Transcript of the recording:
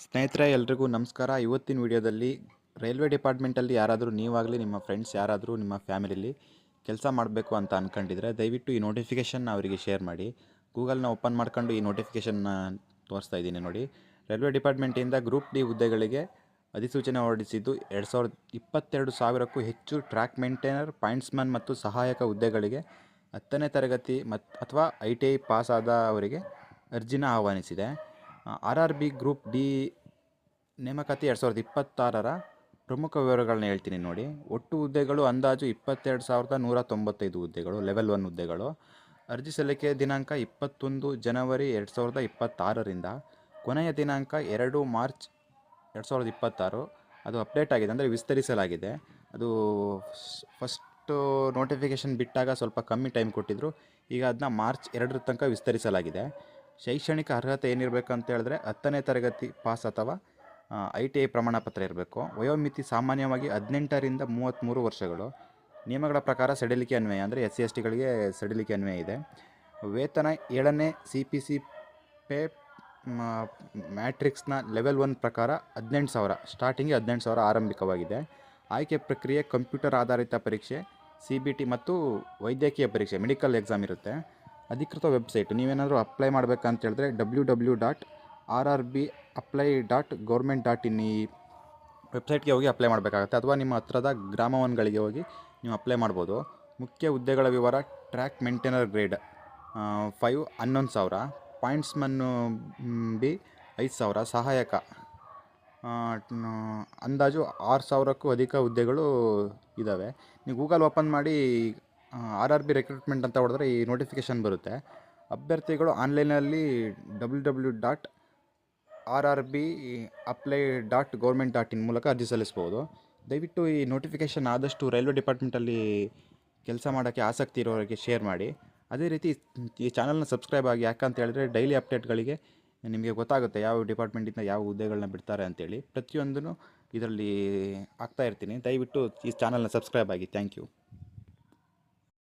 ಸ್ನೇಹಿತರೆ ಎಲ್ರಿಗೂ ನಮಸ್ಕಾರ. ಇವತ್ತಿನ ವಿಡಿಯೋದಲ್ಲಿ ರೈಲ್ವೆ ಡಿಪಾರ್ಟ್ಮೆಂಟಲ್ಲಿ ಯಾರಾದರೂ ನೀವಾಗಲಿ ನಿಮ್ಮ ಫ್ರೆಂಡ್ಸ್ ಯಾರಾದರೂ ನಿಮ್ಮ ಫ್ಯಾಮಿಲಿಲಿ ಕೆಲಸ ಮಾಡಬೇಕು ಅಂತ ಅಂದ್ಕೊಂಡಿದ್ರೆ ದಯವಿಟ್ಟು ಈ ನೋಟಿಫಿಕೇಷನ್ನ ಅವರಿಗೆ ಶೇರ್ ಮಾಡಿ. ಗೂಗಲ್ನ ಓಪನ್ ಮಾಡ್ಕೊಂಡು ಈ ನೋಟಿಫಿಕೇಷನ್ನ ತೋರಿಸ್ತಾ ಇದ್ದೀನಿ ನೋಡಿ. ರೈಲ್ವೆ ಡಿಪಾರ್ಟ್ಮೆಂಟಿಂದ ಗ್ರೂಪ್ ಡಿ ಹುದ್ದೆಗಳಿಗೆ ಅಧಿಸೂಚನೆ ಹೊರಡಿಸಿದ್ದು 22,000ಕ್ಕೂ ಹೆಚ್ಚು ಟ್ರ್ಯಾಕ್ ಮೇಂಟೈನರ್, ಪಾಯಿಂಟ್ಸ್ಮನ್ ಮತ್ತು ಸಹಾಯಕ ಹುದ್ದೆಗಳಿಗೆ 10ನೇ ತರಗತಿ ಅಥವಾ ITI ಪಾಸ್ ಆದವರಿಗೆ ಅರ್ಜಿನ ಆಹ್ವಾನಿಸಿದೆ. RRB ಗ್ರೂಪ್ ಡಿ ನೇಮಕಾತಿ 2026ರ ಪ್ರಮುಖ ವಿವರಗಳನ್ನ ಹೇಳ್ತೀನಿ ನೋಡಿ. ಒಟ್ಟು ಹುದ್ದೆಗಳು ಅಂದಾಜು 22,195 ಹುದ್ದೆಗಳು, ಲೆವೆಲ್ 1 ಹುದ್ದೆಗಳು. ಅರ್ಜಿ ಸಲ್ಲಿಕೆ ದಿನಾಂಕ 21 ಜನವರಿ 2026ರಿಂದ ಕೊನೆಯ ದಿನಾಂಕ 2 ಮಾರ್ಚ್ 2026. ಅದು ಅಪ್ಡೇಟ್ ಆಗಿದೆ, ಅಂದರೆ ವಿಸ್ತರಿಸಲಾಗಿದೆ. ಅದು ಫಸ್ಟು ನೋಟಿಫಿಕೇಷನ್ ಬಿಟ್ಟಾಗ ಸ್ವಲ್ಪ ಕಮ್ಮಿ ಟೈಮ್ ಕೊಟ್ಟಿದ್ದರು, ಈಗ ಅದನ್ನ ಮಾರ್ಚ್ 2 ತನಕ ವಿಸ್ತರಿಸಲಾಗಿದೆ. ಶೈಕ್ಷಣಿಕ ಅರ್ಹತೆ ಏನಿರಬೇಕು ಅಂತ ಹೇಳಿದ್ರೆ 10ನೇ ತರಗತಿ ಪಾಸ್ ಅಥವಾ ITI ಪ್ರಮಾಣ ಪತ್ರ ಇರಬೇಕು. ವಯೋಮಿತಿ ಸಾಮಾನ್ಯವಾಗಿ 18ರಿಂದ 33 ವರ್ಷಗಳು. ನಿಯಮಗಳ ಪ್ರಕಾರ ಸಡಿಲಿಕೆ ಅನ್ವಯ, ಅಂದರೆ SC/STಗಳಿಗೆ ಸಡಿಲಿಕೆ ಅನ್ವಯ ಇದೆ. ವೇತನ 7ನೇ CPC ಪೇ ಮ್ಯಾಟ್ರಿಕ್ಸ್ನ ಲೆವೆಲ್ 1 ಪ್ರಕಾರ 18,000, ಸ್ಟಾರ್ಟಿಂಗ್ಗೆ 18,000 ಆರಂಭಿಕವಾಗಿದೆ. ಆಯ್ಕೆ ಪ್ರಕ್ರಿಯೆ ಕಂಪ್ಯೂಟರ್ ಆಧಾರಿತ ಪರೀಕ್ಷೆ, CBT ಮತ್ತು ವೈದ್ಯಕೀಯ ಪರೀಕ್ಷೆ, ಮೆಡಿಕಲ್ ಎಕ್ಸಾಮ್ ಇರುತ್ತೆ. ಅಧಿಕೃತ ವೆಬ್ಸೈಟ್, ನೀವೇನಾದರೂ ಅಪ್ಲೈ ಮಾಡಬೇಕಂತ ಹೇಳಿದ್ರೆ www.rrbapply.government.in ಈ ವೆಬ್ಸೈಟ್ಗೆ ಹೋಗಿ ಅಪ್ಲೈ ಮಾಡಬೇಕಾಗುತ್ತೆ, ಅಥವಾ ನಿಮ್ಮ ಹತ್ರದ ಗ್ರಾಮವನ್ಗಳಿಗೆ ಹೋಗಿ ನೀವು ಅಪ್ಲೈ ಮಾಡ್ಬೋದು. ಮುಖ್ಯ ಹುದ್ದೆಗಳ ವಿವರ: ಟ್ರ್ಯಾಕ್ ಮೇಂಟೈನರ್ ಗ್ರೇಡ್ 5 11,000, ಪಾಯಿಂಟ್ಸ್ಮನ್ನು ಬಿ 5,000, ಸಹಾಯಕ ಅಂದಾಜು 6,000ಕ್ಕೂ ಅಧಿಕ ಹುದ್ದೆಗಳು ಇದ್ದಾವೆ. ನೀವು ಗೂಗಲ್ ಓಪನ್ ಮಾಡಿ RRB ರಿಕ್ರೂಟ್ಮೆಂಟ್ ಅಂತ ಹೊಡೆದ್ರೆ ಈ ನೋಟಿಫಿಕೇಷನ್ ಬರುತ್ತೆ. ಅಭ್ಯರ್ಥಿಗಳು ಆನ್ಲೈನಲ್ಲಿ www.rrbapply.government.in ಮೂಲಕ ಅರ್ಜಿ ಸಲ್ಲಿಸ್ಬೋದು. ದಯವಿಟ್ಟು ಈ ನೋಟಿಫಿಕೇಷನ್ ಆದಷ್ಟು ರೈಲ್ವೆ ಡಿಪಾರ್ಟ್ಮೆಂಟಲ್ಲಿ ಕೆಲಸ ಮಾಡೋಕ್ಕೆ ಆಸಕ್ತಿ ಇರೋರಿಗೆ ಶೇರ್ ಮಾಡಿ. ಅದೇ ರೀತಿ ಈ ಚಾನಲ್ನ ಸಬ್ಸ್ಕ್ರೈಬ್ ಆಗಿ, ಯಾಕಂತ ಹೇಳಿದ್ರೆ ಡೈಲಿ ಅಪ್ಡೇಟ್ಗಳಿಗೆ ನಿಮಗೆ ಗೊತ್ತಾಗುತ್ತೆ ಯಾವ ಡಿಪಾರ್ಟ್ಮೆಂಟಿಂದ ಯಾವ ಹುದ್ದೆಗಳನ್ನ ಬಿಡ್ತಾರೆ ಅಂತೇಳಿ. ಪ್ರತಿಯೊಂದೂ ಇದರಲ್ಲಿ ಹಾಕ್ತಾ ಇರ್ತೀನಿ. ದಯವಿಟ್ಟು ಈ ಚಾನಲ್ನ ಸಬ್ಸ್ಕ್ರೈಬ್ ಆಗಿ. Thank you.